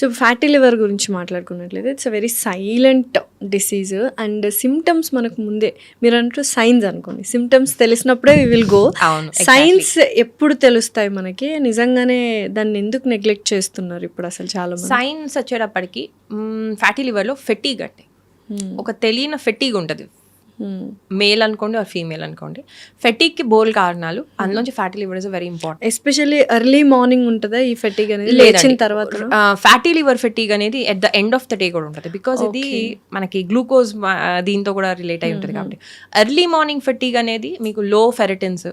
So fatty liver గురించి మాట్లాడుకున్నట్లయితే it's a very silent disease and symptoms మనకు ముందే మీరు అంటూ సైన్స్ అనుకోండి, సిమ్టమ్స్ తెలిసినప్పుడే వి విల్ గో. సైన్స్ ఎప్పుడు తెలుస్తాయి మనకి? నిజంగానే దాన్ని ఎందుకు నెగ్లెక్ట్ చేస్తున్నారు ఇప్పుడు అసలు చాలా మంది? సైన్స్ వచ్చేటప్పటికి ఫ్యాటీ లివర్లో ఫెటీగ్ అంటే ఒక తెలియని ఫెటీగ్ ఉంటుంది, మేల్ అనుకోండి ఆర్ ఫీమేల్ అనుకోండి. ఫెటీగ్కి బోల్ కారణాలు, అందులోంచి fatty liver is very important. Especially early morning ఉంటుందా ఈ ఫెటీగ్ అనేది? లేచిన తర్వాత ఫ్యాటీ లివర్ ఫెటీగ్ అనేది at the end of the day కూడా ఉంటుంది, బికాస్ ఇది మనకి గ్లూకోజ్ దీంతో కూడా రిలేట్ అయి ఉంటుంది కాబట్టి. ఎర్లీ మార్నింగ్ ఫెటీగ్ అనేది మీకు low ferritins,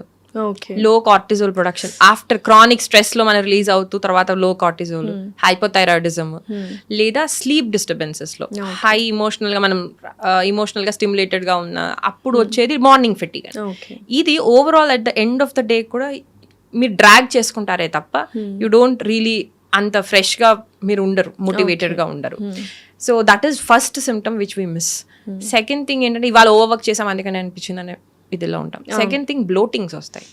low cortisol production after chronic stress లో మనం రిలీజ్ అవుతూ తర్వాత లో కార్టిజోల్, హైపోథైరాయిడిజం లేదా స్లీప్ డిస్టర్బెన్సెస్ లో హై ఇమోషనల్ గా మనం ఇమోషనల్ గా స్టిమ్యులేటెడ్ గా ఉన్న అప్పుడు వచ్చేది మార్నింగ్ ఫెటీగ్. ఇది overall at the end of the day కూడా మీరు డ్రాగ్ చేసుకుంటారే తప్ప యూ డోంట్ రియలీ అంత ఫ్రెష్ గా మీరు ఉండరు, మోటివేటెడ్ గా ఉండరు. So that is first symptom which we miss. Second thing ఏంటంటే ఇవాళ ఓవర్ వర్క్ చేసాం అందుకని అనిపించింది అనే ఇదిలో ఉంటాం. సెకండ్ థింగ్ బ్లోటింగ్స్ వస్తాయి.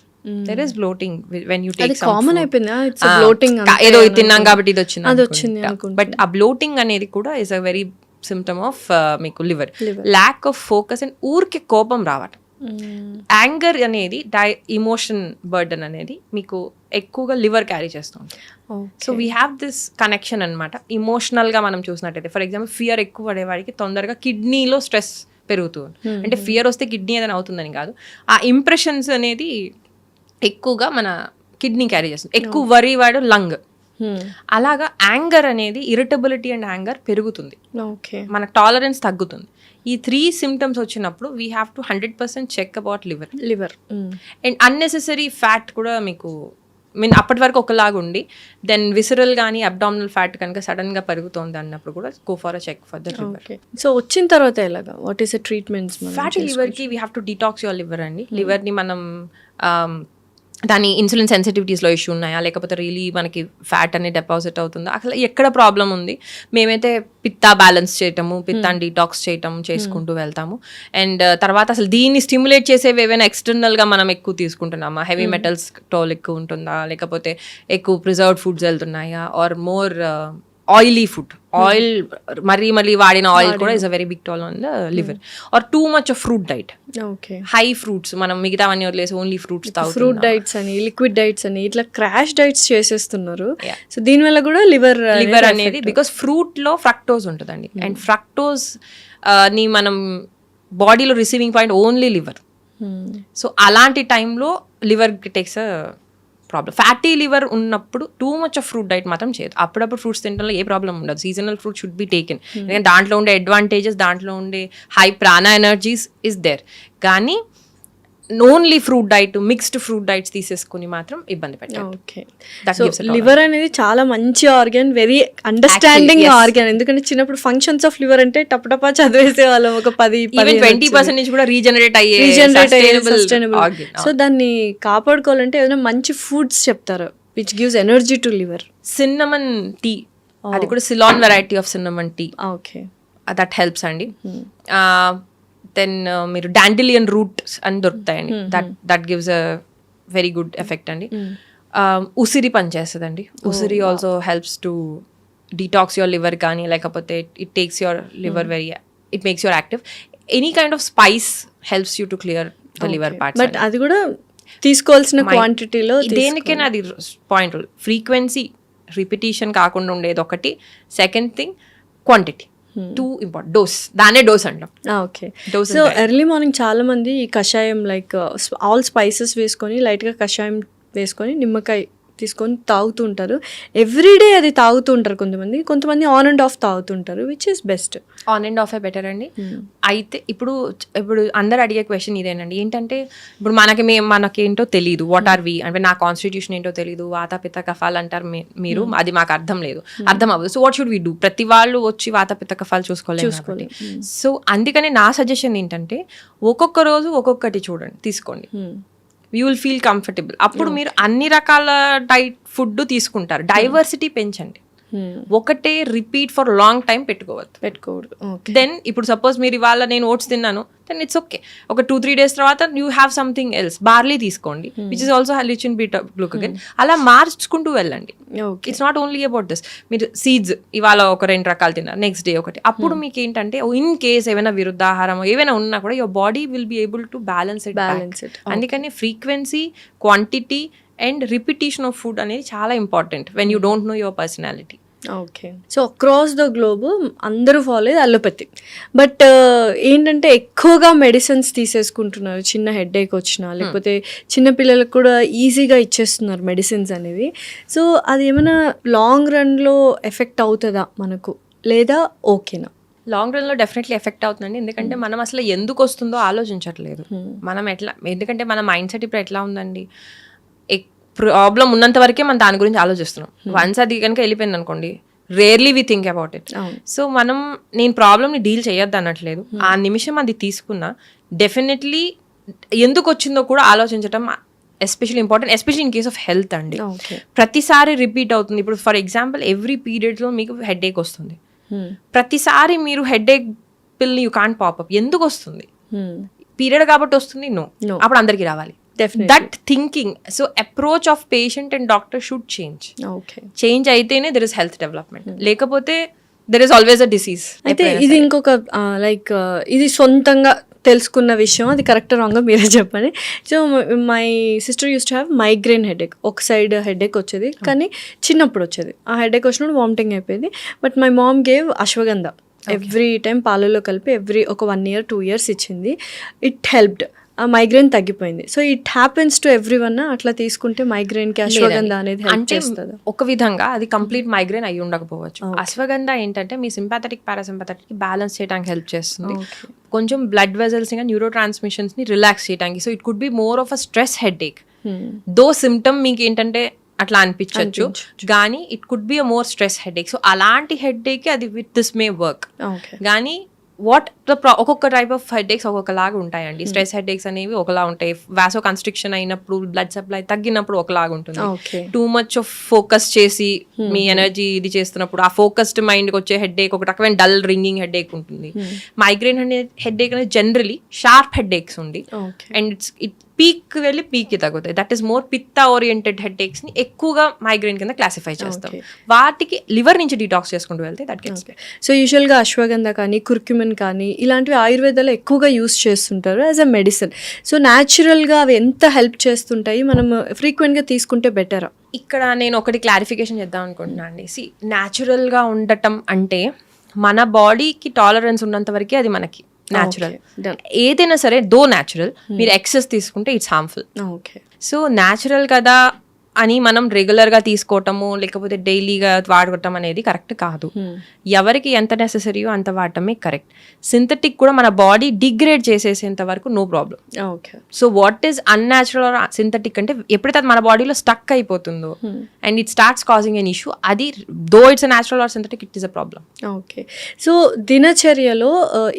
There is bloating when you take some common అయిపోయిందా? ఇట్స్ బ్లోటింగ్, ఏదో తిన్నాం కాబట్టి ఇది వచ్చింది. బట్ ఆ బ్లోటింగ్ అనేది కూడా is a very symptom of మీకు liver. Lack of focus and ఊరికే కోపం రావటం. యాంగర్ అనేది ఇమోషన్ బర్డన్ అనేది మీకు ఎక్కువగా లివర్ క్యారీ చేస్తుంది. So we have this connection అనమాట. ఇమోషనల్గా మనం చూసినట్టయితే ఫర్ ఎగ్జాంపుల్ ఫియర్ ఎక్కువ పడేవాడికి తొందరగా కిడ్నీలో స్ట్రెస్ పెరుగుతుంది. అంటే ఫియర్ వస్తే కిడ్నీ ఏదైనా అవుతుందని కాదు, ఆ ఇంప్రెషన్స్ అనేది ఎక్కువగా మన కిడ్నీ క్యారీ చేస్తుంది. ఎక్కువ వరి వాడు లంగ్. అలాగా యాంగర్ అనేది ఇరిటబిలిటీ అండ్ యాంగర్ పెరుగుతుంది, మనకు టాలరెన్స్ తగ్గుతుంది. ఈ 3 సిమ్టమ్స్ వచ్చినప్పుడు we have to 100% check about liver. And unnecessary fat కూడా మీకు అప్పటి వరకు ఒకలాగా ఉండి దెన్ విసరల్ కానీ అబ్డామినల్ ఫ్యాట్ కనుక సడన్ గా పెరుగుతోంది అన్నప్పుడు కూడా go for a check for the liver. So వచ్చిన తర్వాత ఎలాగా, what is the treatments? Fatty liver కి we have to detox your liver అండి. లివర్ ని మనం దాని ఇన్సులిన్ సెన్సిటివిటీస్లో ఇష్యూ ఉన్నాయా, లేకపోతే రియలీ మనకి ఫ్యాట్ అనేది డిపాజిట్ అవుతుందా, అసలు ఎక్కడ ప్రాబ్లం ఉంది. మేమైతే పిత్తా బ్యాలెన్స్ చేయటము, పిత్తాన్ని డీటాక్స్ చేయటం చేసుకుంటూ వెళ్తాము. అండ్ తర్వాత అసలు దీన్ని స్టిమ్యులేట్ చేసేవి ఏవైనా ఎక్స్టర్నల్గా మనం ఎక్కువ తీసుకుంటున్నామా, హెవీ మెటల్స్ టోల్ ఎక్కువ ఉంటుందా, లేకపోతే ఎక్కువ ప్రిజర్వ్డ్ ఫుడ్స్ వెళ్తున్నాయా, or more oily food, oil మరీ వాడిన ఆయిల్ కూడా is a very big toll on the liver. Or too much of fruit diet, high fruits, మనం మిగతావన్నీ వదిలేసి ఓన్లీ ఫ్రూట్స్ తాగుతాం. ఫ్రూట్ డైట్స్ అని, లిక్విడ్ డైట్స్ అని, ఇట్లా క్రాష్ డైట్స్ చేసేస్తున్నారు. సో దీనివల్ల కూడా లివర్ అనేది బికాస్ ఫ్రూట్ లో ఫ్రక్టోజ్ ఉంటుందండి. అండ్ ఫ్రక్టోజ్ ని మనం బాడీలో receiving point only liver. So అలాంటి టైంలో liver takes a problem. Fatty liver ఉన్నప్పుడు too much of fruit diet మాత్రం చేయదు. అప్పుడప్పుడు ఫ్రూట్స్ తినడంలో ఏ ప్రాబ్లం ఉండదు. Seasonal fruit should be taken. ఎందుకంటే దాంట్లో ఉండే అడ్వాంటేజెస్, దాంట్లో ఉండే హై ప్రాణ ఎనర్జీస్ ఇస్ దేర్. కానీ only fruit diet, mixed fruit diets తీసేసుకుని మాత్రం ఇబ్బంది పెట్టారు. లివర్ అనేది చాలా మంచి ఆర్గాన్, వెరీ అండర్స్టాండింగ్ ఆర్గాన్. ఎందుకంటే చిన్నప్పుడు ఫంక్షన్స్ ఆఫ్ లివర్ అంటే టపటపా చదివేసే వాళ్ళం. ఒక 10-20% నుంచి కూడా రీజనరేట్ అయ్యే సస్టైనబుల్. సో దాన్ని కాపాడుకోవాలంటే ఏదైనా మంచి ఫుడ్స్ చెప్తారు which gives energy to liver. Cinnamon tea, అది కూడా Ceylon variety of cinnamon tea, that helps అండి. దెన్ మీరు డాండిలియన్ రూట్స్ అని దొరుకుతాయండి, that gives a very good effect అండి. ఉసిరి పనిచేస్తుందండి. ఉసిరి also helps to detox your liver, కానీ లేకపోతే it takes your liver very, it makes your active. Any kind of spice helps you to clear the liver parts. But అది కూడా తీసుకోవాల్సిన క్వాంటిటీలో, దేనికైనా అది పాయింట్. ఫ్రీక్వెన్సీ, రిపిటీషన్ కాకుండా ఉండేది ఒకటి. Second thing quantity, too important. Dose, దానే డోస్ అంటాం. ఓకే. సో ఎర్లీ మార్నింగ్ చాలా మంది ఈ కషాయం లైక్ ఆల్ స్పైసెస్ వేసుకొని లైట్గా కషాయం వేసుకొని నిమ్మకాయ తీసుకొని తాగుతూ ఉంటారు. ఎవ్రీడే అది తాగుతూ ఉంటారు కొంతమంది ఆన్ అండ్ ఆఫ్ తాగుతుంటారు. Which is best? On and off better అండి. అయితే ఇప్పుడు అందరు అడిగే క్వశ్చన్ ఇదేనండి, ఏంటంటే ఇప్పుడు మనకేంటో తెలియదు, వాట్ ఆర్ వి అంటే నా కాన్స్టిట్యూషన్ ఏంటో తెలియదు, వాత పిత్త కఫాలు అంటారు మీరు, అది మాకు అర్థం లేదు, అర్థం అవ్వదు. So what should we do? ప్రతి వాళ్ళు వచ్చి వాత పిత్త కఫాలు చూసుకోవాలి. సో అందుకని నా సజెషన్ ఏంటంటే ఒక్కొక్క రోజు ఒక్కొక్కటి చూడండి, తీసుకోండి. You will feel comfortable. అప్పుడు మీరు అన్ని రకాల డైట్ ఫుడ్ తీసుకుంటారు. డైవర్సిటీ పెంచండి. ఒకటే రిపీట్ ఫర్ లాంగ్ టైం పెట్టుకోవద్దు. దెన్ ఇప్పుడు సపోజ్ మీరు ఇవాళ నేను ఓట్స్ తిన్నాను, దెన్ ఇట్స్ ఓకే. ఒక 2-3 days తర్వాత you have something else, barley తీసుకోండి which is also rich in beta glucagon. అలా మార్చుకుంటూ వెళ్ళండి. It's not only about this. మీరు సీడ్స్ ఇవాళ ఒక 2 రకాలు తిన్నారు, నెక్స్ట్ డే ఒకటి. అప్పుడు మీకు ఏంటంటే ఇన్ కేస్ ఏమైనా విరుద్ధాహారం ఏమైనా ఉన్నా కూడా your body will be able to balance it. అందుకని frequency, quantity and repetition of food అనేది చాలా important when you don't know your personality. Okay. So across the globe అందరూ ఫాలో అయ్యేది అలోపతి. బట్ ఏంటంటే ఎక్కువగా మెడిసిన్స్ తీసేసుకుంటున్నారు. చిన్న హెడేక్ వచ్చినా లేకపోతే చిన్న పిల్లలకు కూడా ఈజీగా ఇచ్చేస్తున్నారు మెడిసిన్స్ అనేవి. సో అది ఏమైనా లాంగ్ రన్లో ఎఫెక్ట్ అవుతుందా మనకు, లేదా ఓకేనా? లాంగ్ రన్లో డెఫినెట్లీ ఎఫెక్ట్ అవుతుందండి. ఎందుకంటే మనం అసలు ఎందుకు వస్తుందో ఆలోచించట్లేదు. మనం ఎట్లా, ఎందుకంటే మన మైండ్ సెట్ ఇప్పుడు ఎట్లా ఉందండి, ప్రాబ్లం ఉన్నంత వరకే మనం దాని గురించి ఆలోచిస్తున్నాం. వన్స్ అది కనుక వెళ్ళిపోయింది అనుకోండి, rarely we think about it. So నేను ప్రాబ్లమ్ని డీల్ చేయొద్దు అనట్లేదు. ఆ నిమిషం అది తీసుకున్నా డెఫినెట్లీ ఎందుకు వచ్చిందో కూడా ఆలోచించడం especially important, especially in case of health అండి. ప్రతిసారి రిపీట్ అవుతుంది. ఇప్పుడు ఫర్ ఎగ్జాంపుల్ ఎవ్రీ పీరియడ్లో మీకు హెడేక్ వస్తుంది. ప్రతిసారి మీరు హెడేక్ పిల్ని యూ కాంట్ పాపప్. ఎందుకు వస్తుంది? పీరియడ్ కాబట్టి వస్తుంది? నో. అప్పుడు అందరికీ రావాలి. That thinking, so approach of patient and doctor should change. Change అయితేనే there is health development. లేకపోతే there is always a disease. అయితే ఇది ఇంకొక లైక్ ఇది సొంతంగా తెలుసుకున్న విషయం, అది కరెక్ట్ రాంగ్ మీరే చెప్పండి. So my sister use to have migraine headache. ఒక సైడ్ హెడేక్ వచ్చేది, కానీ చిన్నప్పుడు వచ్చేది. ఆ హెడేక్ వచ్చినప్పుడు వామిటింగ్ అయిపోయింది. But my mom gave ashwagandha every time పాలలో కలిపి ఒక 1 year 2 years ఇచ్చింది. It helped. ఆ మైగ్రేన్ తగ్గిపోయింది. So it happens to every one. అట్లా తీసుకుంటే మైగ్రేన్ కి అశ్వగంధ అనేది హెల్ప్ చేస్తుంది. ఒక విధంగా అది కంప్లీట్ మైగ్రేన్ అయి ఉండకపోవచ్చు. అశ్వగంధ ఏంటంటే మీ సింపాథెటిక్ పారాసింపాథెటిక్ బ్యాలెన్స్ చేయడానికి హెల్ప్ చేస్తుంది. కొంచెం బ్లడ్ వెజల్స్ ఇంకా న్యూరో ట్రాన్స్మిషన్స్ ని రిలాక్స్ చేయడానికి. So it could be more of a stress headache. Though symptom మీకు ఏంటంటే అట్లా అనిపించవచ్చు, కానీ it could be a more stress headache. So అలాంటి హెడేక్ అది విత్ దిస్ మే వర్క్. కానీ ఒక్కొక్క టైప్ ఆఫ్ హెడేక్స్ ఒక్కొక్కలాగా ఉంటాయండి. స్ట్రెస్ హెడేక్స్ అనేవి ఒకలా ఉంటాయి. వాసో కన్స్ట్రిక్షన్ అయినప్పుడు, బ్లడ్ సప్లై తగ్గినప్పుడు ఒకలాగా ఉంటుంది. టూ మచ్ ఆఫ్ ఫోకస్ చేసి మీ ఎనర్జీ ఇది చేస్తున్నప్పుడు ఆ ఫోకస్డ్ మైండ్కి వచ్చే హెడేక్ ఒక రకమైన డల్ రింగింగ్ హెడేక్ ఉంటుంది. మైగ్రేన్ అనేది హెడేక్ అనేది జనరలీ షార్ప్ హెడేక్స్ ఉంది. అండ్ ఇట్ పీక్ వెళ్ళి పీక్కి తగ్గుతాయి. దట్ ఈస్ మోర్ పిత్త ఓరియంటెడ్ హెడేక్స్ ని ఎక్కువగా మైగ్రేన్ కింద క్లాసిఫై చేస్తాం. వాటికి లివర్ నుంచి డిటాక్స్ చేసుకుంటూ వెళ్తే దట్ గెట్స్. సో యూజువల్గా అశ్వగంధ కానీ కుర్క్యుమిన్ కానీ ఇలాంటివి ఆయుర్వేదాలో ఎక్కువగా యూస్ చేస్తుంటారు యాజ్ అ మెడిసిన్. సో న్యాచురల్గా అవి ఎంత హెల్ప్ చేస్తుంటాయి, మనం ఫ్రీక్వెంట్గా తీసుకుంటే బెటరా? ఇక్కడ నేను ఒకటి క్లారిఫికేషన్ చేద్దాం అనుకుంటున్నాను అండి. న్యాచురల్గా ఉండటం అంటే మన బాడీకి టాలరెన్స్ ఉన్నంత వరకే అది మనకి న్యాచురల్. ఏదైనా సరే దో న్యాచురల్, మీరు ఎక్సెస్ తీసుకుంటే ఇట్స్ హార్మ్ఫుల్. సో న్యాచురల్ కదా అని మనం రెగ్యులర్గా తీసుకోవటము లేకపోతే డైలీగా వాడటం అనేది కరెక్ట్ కాదు. ఎవరికి ఎంత నెసెసరీయో అంత వాడటమే కరెక్ట్. సింథటిక్ కూడా మన బాడీ డిగ్రేడ్ చేసేసేంత వరకు no problem. So what is unnatural or synthetic అంటే ఎప్పుడైతే అది మన బాడీలో స్టక్ అయిపోతుందో and it starts causing an issue, అది though it's natural or synthetic it is a problem. Okay. So దినచర్యలో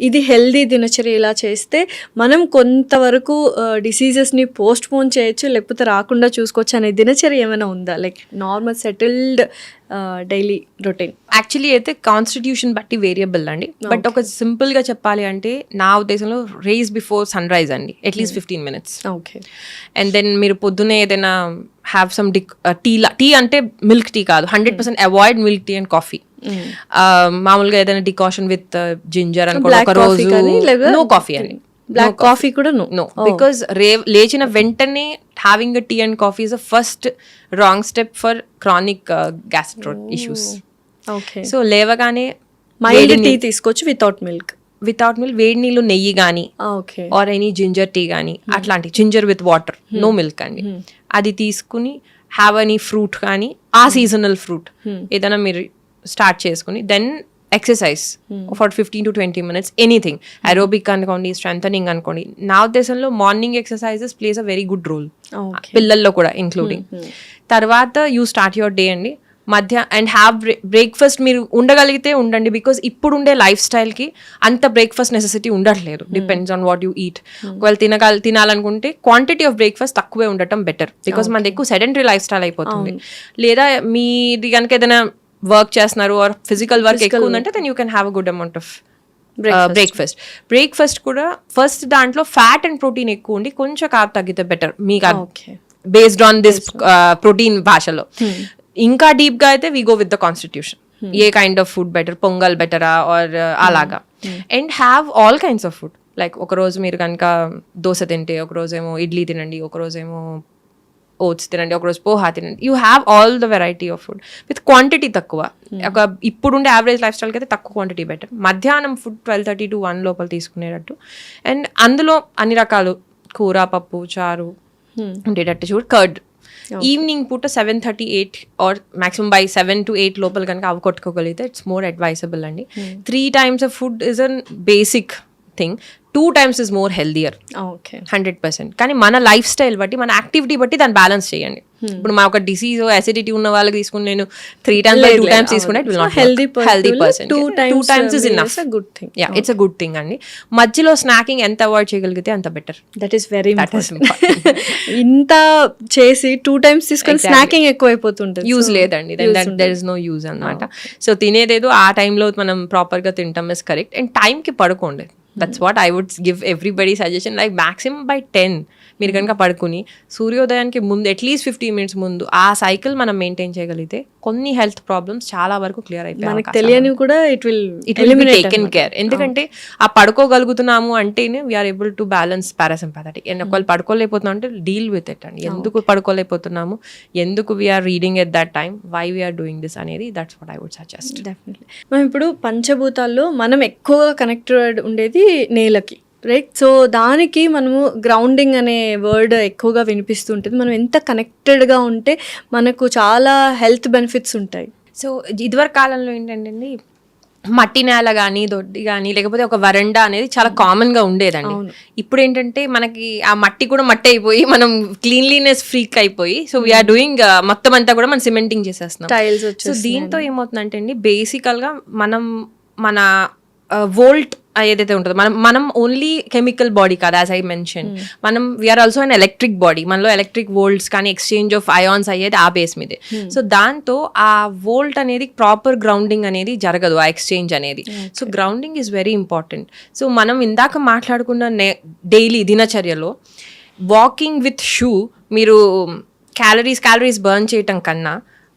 ఇది హెల్దీ దినచర్య ఇలా చేస్తే మనం కొంతవరకు డిసీజెస్ని పోస్ట్ పోన్ చేయొచ్చు, లేకపోతే రాకుండా చూసుకోవచ్చు అనే దినచర్య ఏమైనా ఉందా? Like normal settled daily routine? Actually అయితే కాన్స్టిట్యూషన్ బట్టి వేరియబుల్ అండి. బట్ ఒక సింపుల్ గా చెప్పాలి అంటే నా ఉద్దేశంలో రైజ్ బిఫోర్ సన్ రైజ్ అండి, at least 15 minutes. Okay. And then మీరు పొద్దున్నే ఏదైనా హ్యావ్ సమ్ టీ అంటే మిల్క్ టీ కాదు, 100% avoid milk tea and coffee. మామూలుగా ఏదైనా డికాషన్ విత్ జింజర్ అనుకో, ఒక రోజు నో కాఫీ అండి. బ్లాక్ కాఫీ కూడా నో, బికాస్ లేచిన వెంటనే having a tea and coffee is a first wrong step for chronic gastro issues. So లేవగానే మైల్డ్ టీ తీసుకోవచ్చు వితౌట్ మిల్క్. వేడి నీళ్ళు, నెయ్యి కానీ ఆర్ ఎనీ జింజర్ టీ కానీ, అట్లాంటి ginger with water, no milk అండి, అది తీసుకుని హ్యావ్ ఎనీ ఫ్రూట్ కానీ, ఆ సీజనల్ ఫ్రూట్ ఏదైనా మీరు స్టార్ట్ చేసుకుని then exercise for 15 to 20 minutes, anything, aerobic అనుకోండి, స్ట్రెంథనింగ్ అనుకోండి. నా ఉద్దేశంలో morning exercises plays a very good role, పిల్లల్లో కూడా ఇంక్లూడింగ్. తర్వాత యూ స్టార్ట్ యువర్ డే అండి, అండ్ హ్యావ్ బ్రేక్ఫాస్ట్ మీరు ఉండగలిగితే ఉండండి, బికాస్ ఇప్పుడు ఉండే లైఫ్ స్టైల్కి అంత బ్రేక్ఫాస్ట్ నెసెసిటీ ఉండట్లేదు, depends on what you eat. ఒకవేళ తినాలనుకుంటే క్వాంటిటీ ఆఫ్ బ్రేక్ఫాస్ట్ తక్కువే ఉండటం బెటర్, బికాస్ మనది ఎక్కువ సెడెంటరీ లైఫ్ స్టైల్ అయిపోతుంది. లేదా మీది కనుక ఏదైనా వర్క్ చేస్తున్నారు ఆర్ ఫిజికల్ వర్క్ ఎక్కువ ఉందంటే then you can have a good amount of breakfast కూడా ఫస్ట్ దాంట్లో ఫ్యాట్ అండ్ ప్రోటీన్ ఎక్కువ ఉండి కొంచెం కార్బ్ తగ్గితే బెటర్ మీకు బేస్డ్ ఆన్ దిస్ ప్రోటీన్ భాషలో. ఇంకా డీప్ గా అయితే we go with the constitution, A kind of food better, pongal బెటరా ఆర్ అలాగా. And have all kinds of food, like ఒకరోజు మీరు కనుక దోశ తింటే ఒకరోజేమో ఇడ్లీ తినండి, ఒకరోజేమో ఓట్స్ తినండి, ఒకరోజు పోహా తినండి. You have all the variety of food with quantity తక్కువ. ఒక ఇప్పుడుండే యావరేజ్ లైఫ్ స్టైల్కి అయితే తక్కువ క్వాంటిటీ బెటర్. మధ్యాహ్నం ఫుడ్ 12:30 to 1 లోపల తీసుకునేటట్టు, అండ్ అందులో అన్ని రకాలు కూర, పప్పు, చారు ఉండేటట్టు చూడు. కర్డ్ ఈవినింగ్ పూట 7:30-8 ఆర్ మాక్సిమం బై 7 to 8 లోపల కనుక అవి కొట్టుకోగలిగితే ఇట్స్ మోర్ అడ్వైజబుల్ అండి. 3 times of food is an basic thing, 2 times is more healthier. 100%. కానీ మన లైఫ్ స్టైల్ బట్టి, మన యాక్టివిటీ బట్టి దాన్ని బ్యాలెన్స్ చేయండి. ఇప్పుడు మా ఒక డిసీజ్ అసిడిటీ ఉన్న వాళ్ళకి తీసుకుని నేను 3 times by 2 times తీసుకుంటే it will not healthy person. 2 times is enough. It's a good thing అండి. మధ్యలో స్నాకింగ్ ఎంత అవాయిడ్ చేయగలిగితే అంత better. That is very important. ఇంత చేసి 2 times తీసుకొని స్నాకింగ్ ఎక్కువ అయిపోతుంటుంది, యూజ్ లేదండి. దెర్ ఇస్ నో యూజ్ అన్నమాట. సో తినేదేదో ఆ టైంలో మనం ప్రాపర్ గా తింటాం ఇస్ కరెక్ట్. అండ్ టైంకి పడుకోండి. That's what I would give everybody suggestion, like maximum by 10 మీరు కనుక పడుకుని సూర్యోదయానికి ముందు అట్లీస్ట్ 15 minutes ముందు ఆ సైకిల్ మనం మెయింటైన్ చేయగలిగితే కొన్ని హెల్త్ ప్రాబ్లమ్స్ చాలా వరకు క్లియర్ అయిపోయి మనకు తెలియని కూడా it will be taken care. ఎందుకంటే ఆ పడుకోగలుగుతున్నాము అంటేనే we are able to balance parasympathetic. And ఒకవేళ పడుకోలేకపోతున్నాం అంటే డీల్ విత్ ఇట్ అండి. ఎందుకు పడుకోలేకపోతున్నాము, ఎందుకు we are reading at that time, why we are doing this అనేది, that's what I would suggest. Definitely. మనం ఇప్పుడు పంచభూతాల్లో మనం ఎక్కువగా కనెక్టెడ్ ఉండేది నేలకి, రైట్? సో దానికి మనము గ్రౌండింగ్ అనే వర్డ్ ఎక్కువగా వినిపిస్తుంటుంది. మనం ఎంత కనెక్టెడ్గా ఉంటే మనకు చాలా హెల్త్ బెనిఫిట్స్ ఉంటాయి. సో ఇదివరకు కాలంలో ఏంటంటే మట్టి నేల కానీ, దొడ్డి కానీ, లేకపోతే ఒక వరండా అనేది చాలా కామన్ గా ఉండేదండి. ఇప్పుడు ఏంటంటే మనకి ఆ మట్టి కూడా మట్టి అయిపోయి మనం క్లీన్లీనెస్ ఫ్రీక్ అయిపోయి, సో వీఆర్ డూయింగ్ మొత్తం అంతా కూడా మనం సిమెంటింగ్ చేసేస్తున్నాం. సో దీంతో ఏమవుతుందంటే అండి, బేసికల్ గా మన వోల్ట్ ఏదైతే ఉంటుందో, మనం ఓన్లీ కెమికల్ బాడీ కాదు, యాజ్ ఐ మెన్షన్. మనం we are also an electric body. మనలో ఎలక్ట్రిక్ వోల్ట్స్ కానీ ఎక్స్చేంజ్ ఆఫ్ అయాన్స్ అయ్యేది ఆ బేస్ మీదే. సో దాంతో ఆ వోల్ట్ అనేది ప్రాపర్ గ్రౌండింగ్ అనేది జరగదు, ఆ ఎక్స్చేంజ్ అనేది. So grounding is very important. So మనం ఇందాక మాట్లాడుకున్న డైలీ దినచర్యలో వాకింగ్ విత్ షూ, మీరు క్యాలరీస్ బర్న్ చేయటం కన్నా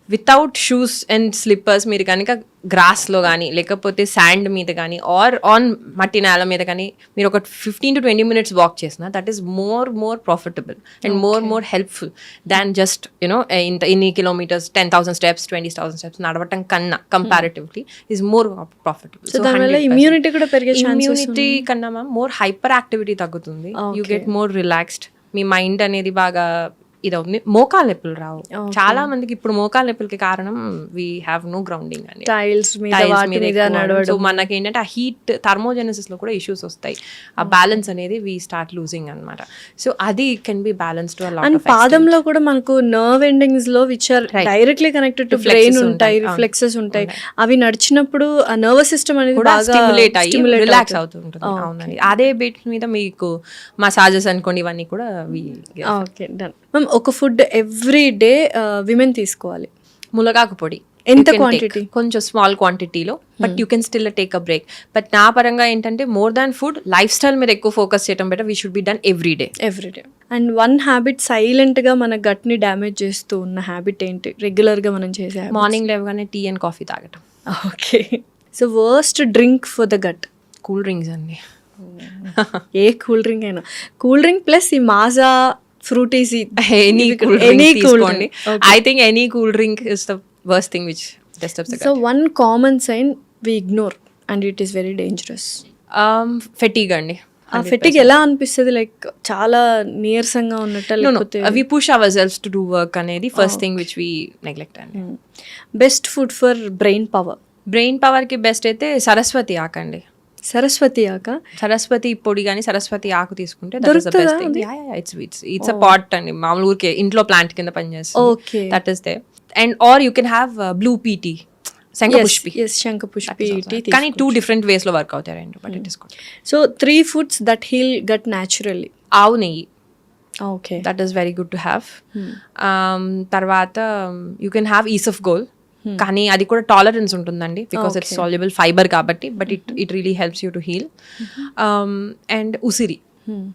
వితౌట్ షూస్ అండ్ స్లిప్పర్స్ మీరు కనుక గ్రాస్లో కానీ, లేకపోతే శాండ్ మీద కానీ, ఆర్ ఆన్ మట్టి నేల మీద కానీ మీరు ఒక 15 to 20 minutes వాక్ చేసిన, that is more profitable and more helpful than just ఇన్ని కిలోమీటర్స్ 10,000 steps 20,000 steps నడవటం కన్నా comparatively is more profitable. Immunity కూడా పెరిగే ఇమ్యూనిటీ కన్నా మ్యామ్ మోర్ హైపర్ యాక్టివిటీ తగ్గుతుంది. You get more relaxed. Me mind అనేది బాగా ఇదవుతుంది. మోకాలు నొప్పులు రావు చాలా మందికి. ఇప్పుడు మోకాలు నొప్పులకి కారణం వీ హ్యావ్ నో గ్రౌండింగ్ అని, టైల్స్ మీద. సో మనకి ఏంటంటే ఆ హీట్ థర్మోజెనసిస్ లో కూడా ఇష్యూస్ వస్తాయి. ఆ బ్యాలెన్స్ అనేది వీ స్టార్ట్ లూజింగ్ అనమాట. సో అది కెన్ బి బ్యాలెన్స్డ్. అండ్ పాదంలో కూడా మనకు నర్వ్ ఎండింగ్స్ లో which are directly connected to brain ఉంటాయి, రిఫ్లెక్సెస్ ఉంటాయి. అవి నడిచినప్పుడు ఆ నర్వస్ సిస్టమ్ అనేది బాగా స్టిమ్యులేట్ అయ్యి రిలాక్స్ అవుతుంటుంది. అవునండి. అదే బీట్ మీద మీకు మసాజెస్ అనుకోండి, ఇవన్నీ కూడా. Okay, done. మ్యామ్, ఒక ఫుడ్ ఎవ్రీ డే విమెన్ తీసుకోవాలి. ములగాకు పొడి ఎంత క్వాంటిటీ? కొంచెం స్మాల్ క్వాంటిటీలో, but you can still take a break. But నా పరంగా ఏంటంటే more than food, life style మీద ఎక్కువ ఫోకస్ చేయడం better. We should be done every day. And one habit silent గా మన గట్ ని డ్యామేజ్ చేస్తూ ఉన్న హ్యాబిట్ ఏంటి రెగ్యులర్ గా మనం చేసే? మార్నింగ్ లేవగానే టీ అండ్ కాఫీ తాగటం. Okay. So worst drink for the gut? Cool drinks అండి. ఏ కూల్ డ్రింక్ అయినా. కూల్ డ్రింక్ ప్లస్ ఈ Maaza, Frootis, any cool drink. I think any cool drink is the worst thing which disturbs the gut. So one common sign we ignore and it is very dangerous. Fatigue andi. ఆ fatigue ఎలా అనిపిస్తుంది? Like చాలా నీరసంగా ఉన్నట్టు, లేకపోతే we push ourselves to do work అనేది first thing which we neglect అండి. Best food for brain power కి బెస్ట్ అయితే సరస్వతి ఆకండి. సరస్వతి పొడి కానీ సరస్వతి ఆకు తీసుకుంటే ఇట్స్ అ పాట్ అండి. మామూలు ఊరికే ఇంట్లో ప్లాంట్ కింద పనిచేస్తుంది. That is they. And or you can have blue pea tea, శంఖపుష్పి టీ. కానీ 2 different ways లో వర్క్ అవుతాయి రెండు, but it is good. So 3 foods that heal gut naturally. ఆవు నెయ్యి, okay, that is very good to have. తర్వాత you can have isabgol. కానీ అది కూడా టాలరెన్స్ ఉంటుందండి బికాస్ ఇట్స్ సాల్యుబుల్ ఫైబర్ కాబట్టి, but it really helps you to heal. And ఉసిరి,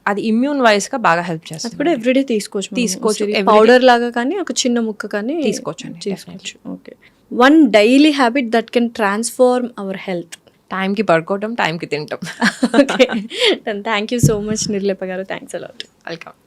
అది ఇమ్యూన్ వైజ్ గా బాగా హెల్ప్ చేస్తుంది. కూడా ఎవ్రీడే తీసుకోవచ్చు, పౌడర్ లాగా కానీ ఒక చిన్న ముక్క కానీ తీసుకోవచ్చు. Okay. One daily habit that can transform our health. టైంకి పడుకోవటం, టైంకి తింటాం. Okay, thank you so much Nirlepa గారు, థ్యాంక్స్ అలాట్. వెల్కమ్.